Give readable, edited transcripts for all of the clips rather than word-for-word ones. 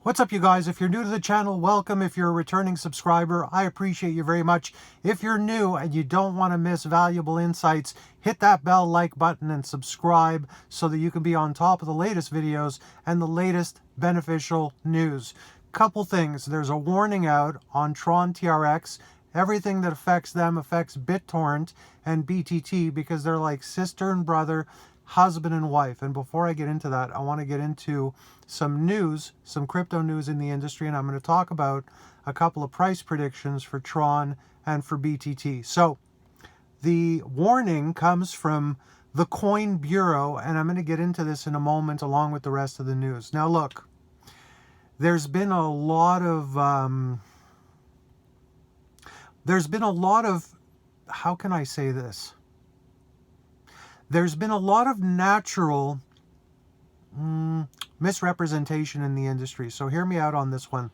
What's up, you guys? If you're new to the channel, welcome. If you're a returning subscriber, I appreciate you very much. If you're new and you don't want to miss valuable insights, hit that bell like button and subscribe so that you can be on top of the latest videos and the latest beneficial news. Couple things. There's a warning out on Tron TRX. Everything that affects them affects Bittorrent and BTT because they're like sister and brother, husband and wife. And before I get into that, I want to get into some news, some crypto news in the industry, and I'm going to talk about a couple of price predictions for Tron and for BTT. So the warning comes from the Coin Bureau, and I'm going to get into this in a moment along with the rest of the news. Now look, there's been a lot of how can I say this? There's been a lot of natural misrepresentation in the industry. So hear me out on this one.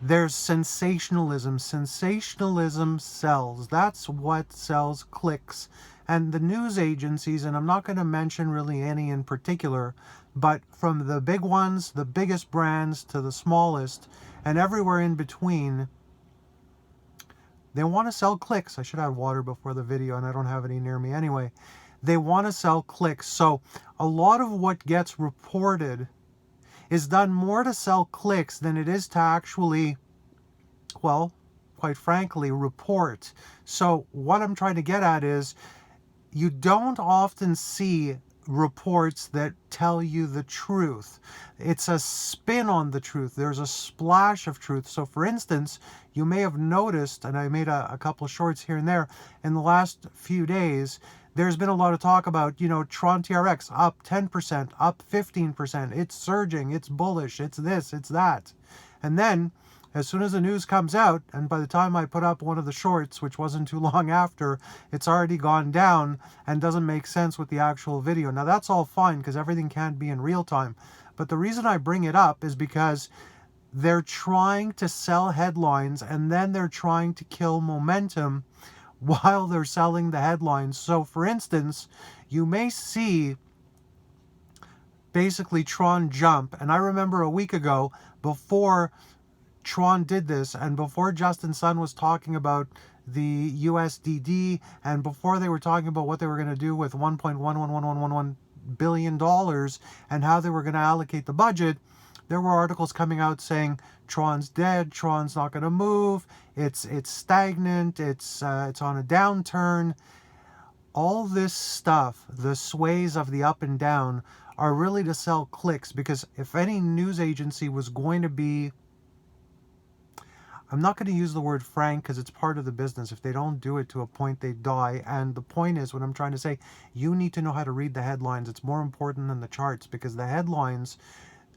There's sensationalism. Sensationalism sells. That's what sells clicks. And the news agencies, and I'm not going to mention really any in particular, but from the big ones, the biggest brands, to the smallest, and everywhere in between, they want to sell clicks. I should have water before the video, and I don't have any near me anyway. They want to sell clicks. So a lot of what gets reported is done more to sell clicks than it is to actually, well, quite frankly, report. So what I'm trying to get at is you don't often see reports that tell you the truth. It's a spin on the truth. There's a splash of truth. So for instance, you may have noticed, and I made a couple of shorts here and there in the last few days, there's been a lot of talk about, Tron TRX up 10%, up 15%. It's surging, it's bullish, it's this, it's that. And then, as soon as the news comes out, and by the time I put up one of the shorts, which wasn't too long after, it's already gone down and doesn't make sense with the actual video. Now, that's all fine because everything can't be in real time. But the reason I bring it up is because they're trying to sell headlines and then they're trying to kill momentum while they're selling the headlines. So for instance, you may see basically Tron jump. And I remember a week ago, before Tron did this, and before Justin Sun was talking about the USDD, and before they were talking about what they were going to do with $1.111111 billion and how they were going to allocate the budget, there were articles coming out saying Tron's dead, Tron's not going to move, it's stagnant, it's on a downturn. All this stuff, the sways of the up and down, are really to sell clicks, because if any news agency was going to be, I'm not going to use the word frank because it's part of the business. If they don't do it to a point, they die. And the point is, what I'm trying to say, you need to know how to read the headlines. It's more important than the charts, because the headlines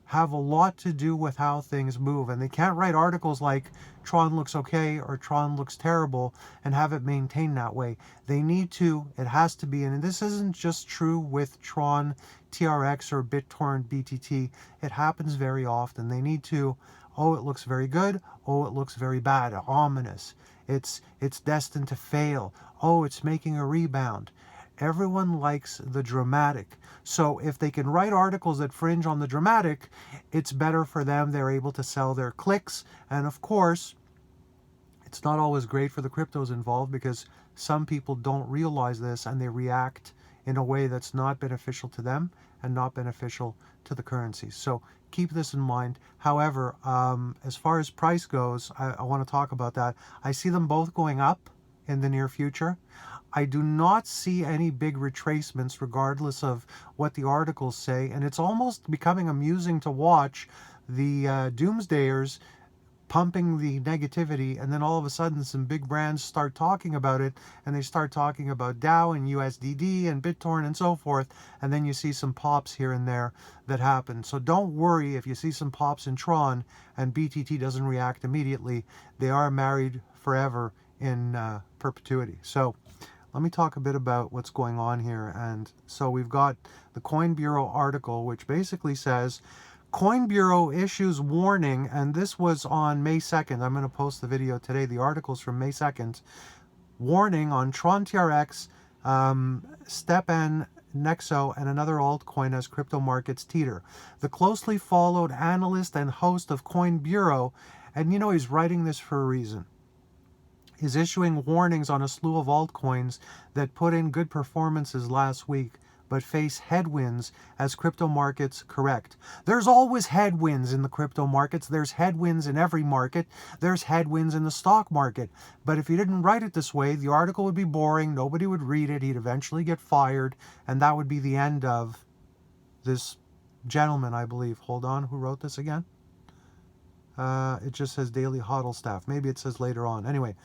have a lot to do with how things move, and they can't write articles like Tron looks okay or Tron looks terrible and have it maintained that way. They need to, it has to be, and this isn't just true with Tron TRX or Bittorrent BTT, it happens very often. They need to, oh, it looks very good, oh, it looks very bad, ominous, it's destined to fail, oh, it's making a rebound. Everyone likes the dramatic. So if they can write articles that fringe on the dramatic, it's better for them. They're able to sell their clicks. And of course, it's not always great for the cryptos involved, because some people don't realize this and they react in a way that's not beneficial to them and not beneficial to the currencies. So keep this in mind. However, as far as price goes, I want to talk about that. I see them both going up in the near future. I do not see any big retracements regardless of what the articles say, and it's almost becoming amusing to watch the doomsdayers pumping the negativity, and then all of a sudden some big brands start talking about it, and they start talking about DAO and USDD and Bittorrent and so forth, and then you see some pops here and there that happen. So don't worry if you see some pops in Tron and BTT doesn't react immediately. They are married forever in perpetuity. So let me talk a bit about what's going on here. And so we've got the Coin Bureau article, which basically says, Coin Bureau issues warning, and this was on May 2nd. I'm going to post the video today. The article's from May 2nd. Warning on Tron TRX, STEPN Nexo, and another altcoin as crypto markets teeter. The closely followed analyst and host of Coin Bureau, and you know he's writing this for a reason, is issuing warnings on a slew of altcoins that put in good performances last week but face headwinds as crypto markets correct. There's always headwinds in the crypto markets. There's headwinds in every market. There's headwinds in the stock market. But if you didn't write it this way, the article would be boring. Nobody would read it. He'd eventually get fired. And that would be the end of this gentleman, I believe. Hold on. Who wrote this again? It just says Daily Hodl staff. Maybe it says later on. Anyway,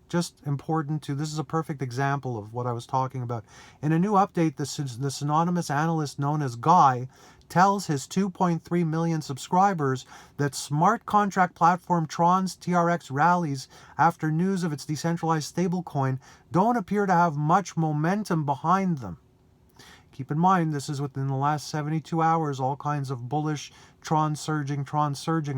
just important to, this is a perfect example of what I was talking about. In a new update, the synonymous analyst known as Guy tells his 2.3 million subscribers that smart contract platform Tron's TRX rallies after news of its decentralized stablecoin don't appear to have much momentum behind them. Keep in mind, this is within the last 72 hours, all kinds of bullish Tron surging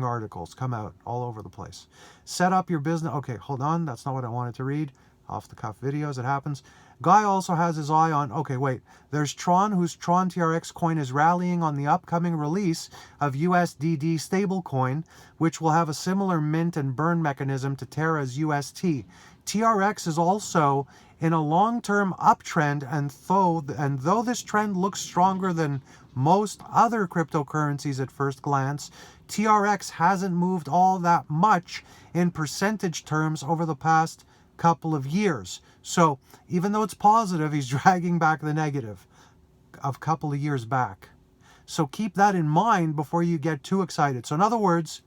articles come out all over the place. Set up your business. Okay, hold on. That's not what I wanted to read. Off the cuff videos, it happens. Guy also has his eye on, okay, wait. There's Tron, whose Tron TRX coin is rallying on the upcoming release of USDD stablecoin, which will have a similar mint and burn mechanism to Terra's UST. TRX is also in a long-term uptrend, and though this trend looks stronger than most other cryptocurrencies at first glance, TRX hasn't moved all that much in percentage terms over the past couple of years. So even though it's positive, he's dragging back the negative of a couple of years back. So keep that in mind before you get too excited. So in other words,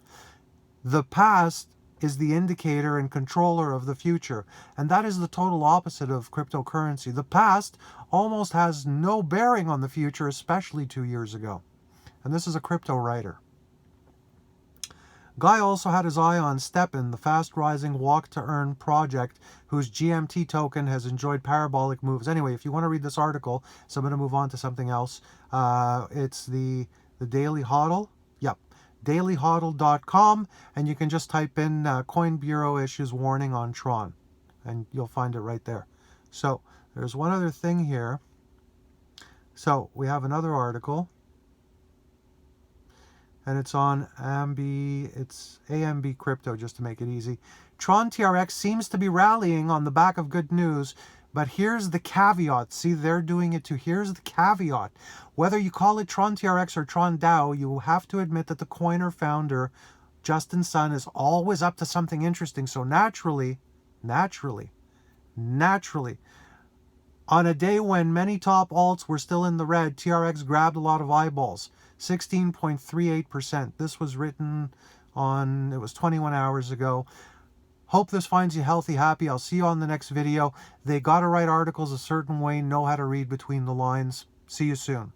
the past is the indicator and controller of the future. And that is the total opposite of cryptocurrency. The past almost has no bearing on the future, especially 2 years ago. And this is a crypto writer. Guy also had his eye on STEPN, the fast-rising walk-to-earn project whose GMT token has enjoyed parabolic moves. Anyway, if you want to read this article, so I'm going to move on to something else. It's the Daily Hodl. Yep. dailyhodl.com, and you can just type in Coin Bureau issues warning on Tron, and you'll find it right there. So there's one other thing here. So we have another article, and it's on it's AMB Crypto, just to make it easy. Tron TRX seems to be rallying on the back of good news, but here's the caveat. See, they're doing it too. Here's the caveat. Whether you call it Tron TRX or Tron DAO, you have to admit that the coiner founder, Justin Sun, is always up to something interesting. So naturally, on a day when many top alts were still in the red, TRX grabbed a lot of eyeballs, 16.38%. This was written on, it was 21 hours ago. Hope this finds you healthy, happy. I'll see you on the next video. They got to write articles a certain way, know how to read between the lines. See you soon.